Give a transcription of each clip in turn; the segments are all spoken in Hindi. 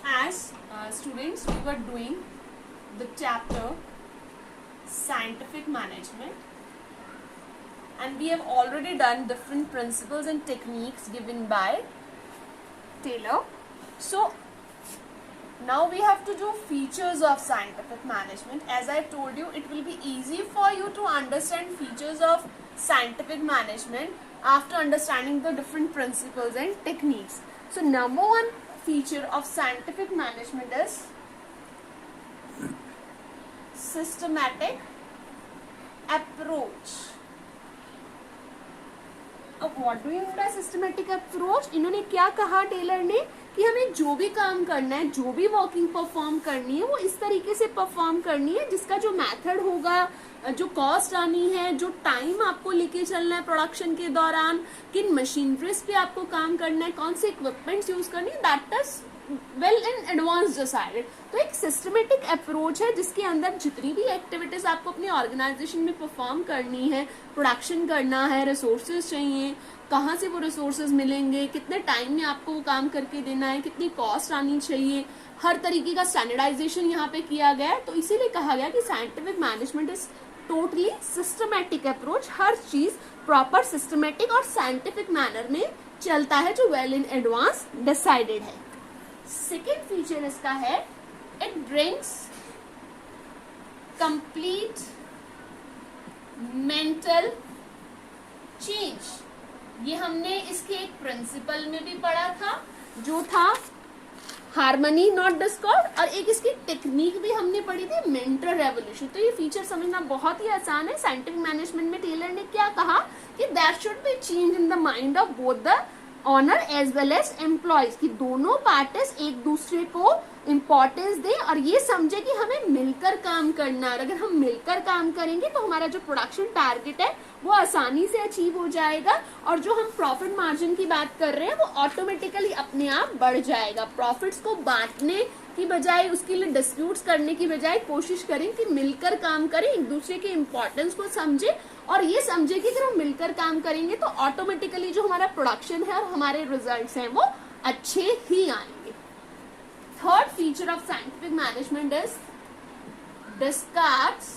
As students, we were doing the chapter scientific management, and we have already done different principles and techniques given by Taylor. So now we have to do features of scientific management. As I told you, it will be easy for you to understand features of scientific management after understanding the different principles and techniques. So number one feature of scientific management is systematic approach. अब what do you mean by systematic approach? इन्होंने क्या कहा टेलर ने कि हमें जो भी काम करना है, जो भी वर्किंग परफॉर्म करनी है, वो इस तरीके से परफॉर्म करनी है जिसका जो मेथड होगा, जो कॉस्ट आनी है, जो टाइम आपको लेके चलना है प्रोडक्शन के दौरान, किन मशीनरीज पे आपको काम करना है, कौन से इक्विपमेंट्स यूज करनी है, that is well in advance decided. तो एक सिस्टमेटिक अप्रोच है जिसके अंदर जितनी भी एक्टिविटीज आपको अपनी ऑर्गेनाइजेशन में परफॉर्म करनी है, प्रोडक्शन करना है, रिसोर्सेज चाहिए, कहाँ से वो रिसोर्सेज मिलेंगे, कितने टाइम में आपको वो काम करके देना है, कितनी कॉस्ट आनी चाहिए, हर तरीके का स्टैंडर्डाइजेशन यहाँ पे किया गया है. तो इसीलिए कहा गया कि scientific management is totally systematic approach. हर चीज प्रॉपर सिस्टमेटिक और साइंटिफिक मैनर में चलता है जो वेल इन एडवांस डिसाइडेड है. सेकेंड फीचर इसका है it brings complete mental change. ये हमने इसके एक प्रिंसिपल में भी पढ़ा था जो था हार्मनी नॉट डिस्कॉर्ड, और एक इसकी टेक्निक भी हमने पढ़ी थी मेंटल रेवोल्यूशन. तो ये फीचर समझना बहुत ही आसान है. साइंटिफिक मैनेजमेंट में टेलर ने क्या कहा कि there should be change in the mind of both the owner as well as employees, कि दोनों पार्टीज एक दूसरे को इम्पोर्टेंस दे और ये समझे कि हमें मिलकर काम करना है. अगर हम मिलकर काम करेंगे तो हमारा जो प्रोडक्शन टारगेट है वो आसानी से अचीव हो जाएगा, और जो हम प्रॉफिट मार्जिन की बात कर रहे हैं वो ऑटोमेटिकली अपने आप बढ़ जाएगा. प्रॉफिट्स को बांटने की बजाय, उसके लिए डिस्प्यूट्स करने की बजाय कोशिश करें कि मिलकर काम करें, एक दूसरे के इम्पोर्टेंस को समझे और ये समझे कि अगर हम मिलकर काम करेंगे तो ऑटोमेटिकली जो हमारा प्रोडक्शन है और हमारे रिजल्ट्स हैं वो अच्छे ही आएंगे. Third feature of scientific management is discards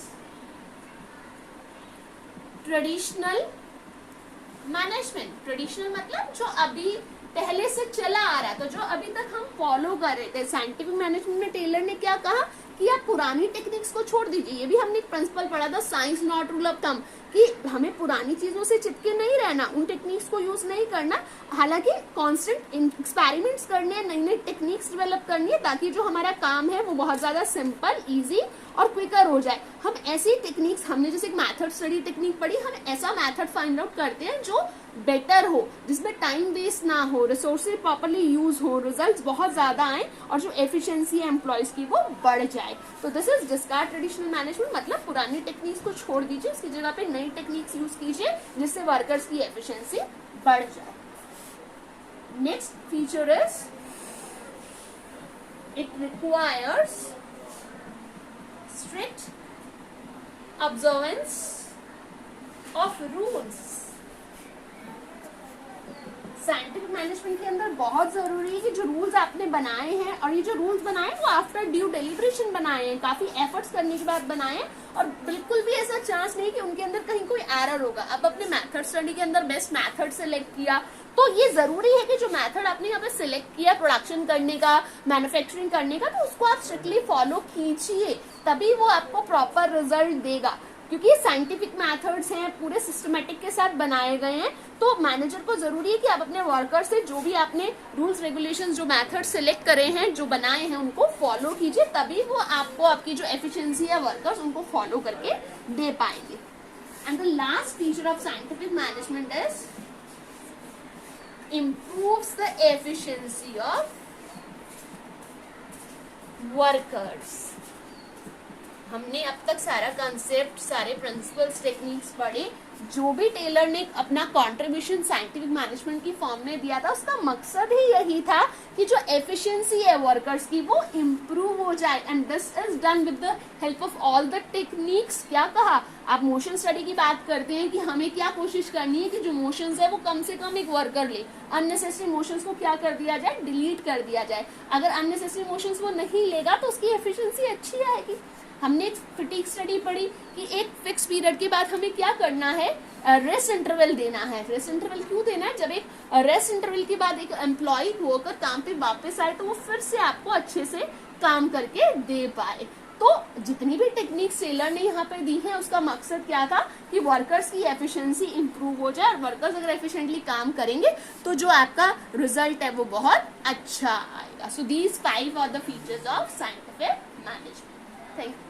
traditional management. Traditional मतलब जो अभी पहले से चला आ रहा है, तो जो अभी तक हम फॉलो कर रहे थे. साइंटिफिक मैनेजमेंट में टेलर ने क्या कहा कि आप पुरानी टेक्निक्स को छोड़ दीजिए. ये भी हमने एक प्रिंसिपल पढ़ा था, science not rule of thumb, कि हमें पुरानी चीजों से चिपके नहीं रहना, उन टेक्निक्स को यूज नहीं करना. हालांकि कांस्टेंट एक्सपेरिमेंट्स करने हैं, नई नई टेक्निक्स डेवलप करनी है ताकि जो हमारा काम है वो बहुत ज्यादा सिंपल, इजी और क्विकर हो जाए. हम ऐसी टेक्निक्स, हमने जैसे एक मेथड स्टडी टेक्निक पढ़ी, हम ऐसा मेथड फाइंड आउट करते हैं जो बेटर हो, जिसमें टाइम वेस्ट ना हो, रिसोर्सेज प्रॉपर्ली यूज हो, रिजल्ट्स बहुत ज्यादा आए और जो एफिशिएंसी है एम्प्लॉयज की वो बढ़ जाए. तो this is discard traditional management. मतलब पुरानी टेक्निक्स को छोड़ दीजिए, उसकी जगह पे नई टेक्निक्स यूज कीजिए जिससे वर्कर्स की एफिशिएंसी बढ़ जाए. Next feature is it requires strict observance of rules. Scientific management के अंदर बहुत जरूरी है कि जो रूल्स आपने बनाए हैं, और ये जो रूल्स बनाए वो आफ्टर ड्यू डेलिब्रेशन बनाए हैं, काफी एफर्ट्स करने के बाद बनाए हैं, और बिल्कुल भी ऐसा चांस नहीं कि उनके अंदर कहीं कोई एरर होगा. अब अपने मेथड स्टडी के अंदर बेस्ट मेथड सेलेक्ट किया, तो ये जरूरी है कि जो मेथड आपने यहाँ पे सिलेक्ट किया प्रोडक्शन करने का, मैन्युफैक्चरिंग करने का, तो उसको आप स्ट्रिक्टली फॉलो कीजिए, तभी वो आपको प्रॉपर रिजल्ट देगा. क्योंकि साइंटिफिक मेथड्स हैं, पूरे सिस्टमेटिक के साथ बनाए गए हैं, तो मैनेजर को जरूरी है कि आप अपने वर्कर से जो भी आपने रूल्स रेगुलेशंस, जो मेथड सिलेक्ट करे हैं, जो बनाए हैं, उनको फॉलो कीजिए, तभी वो आपको आपकी जो एफिशिएंसी है वर्कर्स उनको फॉलो करके दे पाएंगे. And the last feature of scientific management is improves the efficiency of workers. हमने अब तक सारा कंसेप्ट, सारे प्रिंसिपल्स, टेक्निक्स पढ़े, जो भी टेलर ने अपना कंट्रीब्यूशन साइंटिफिक मैनेजमेंट की फॉर्म में दिया था, उसका मकसद ही यही था कि जो एफिशिएंसी है वर्कर्स की वो इम्प्रूव हो जाए, and this is done with the help of all the techniques. क्या कहा, आप मोशन स्टडी की बात करते हैं कि हमें क्या कोशिश करनी है कि जो मोशंस है वो कम से कम एक वर्कर ले, अननेसेसरी मोशंस को क्या कर दिया जाए, डिलीट कर दिया जाए। अगर अननेसेसरी मोशंस वो नहीं लेगा तो उसकी एफिशिएंसी अच्छी आएगी। हमने एक फटीग स्टडी पढ़ी कि एक फिक्स पीरियड के बाद हमें क्या करना है, रेस्ट इंटरवल देना है। रेस्ट इंटरवल क्यों देना है, जब एक रेस्ट इंटरवल के बाद एक एम्प्लॉय होकर काम पे वापस आए तो वो फिर से आपको अच्छे से काम करके दे पाए। तो जितनी भी टेक्निक टेलर ने यहाँ पे दी है उसका मकसद क्या था कि वर्कर्स की एफिशिएंसी इंप्रूव हो जाए, और वर्कर्स अगर एफिशिएंटली काम करेंगे तो जो आपका रिजल्ट है वो बहुत अच्छा आएगा। So these 5 are the features of scientific management. Thank you.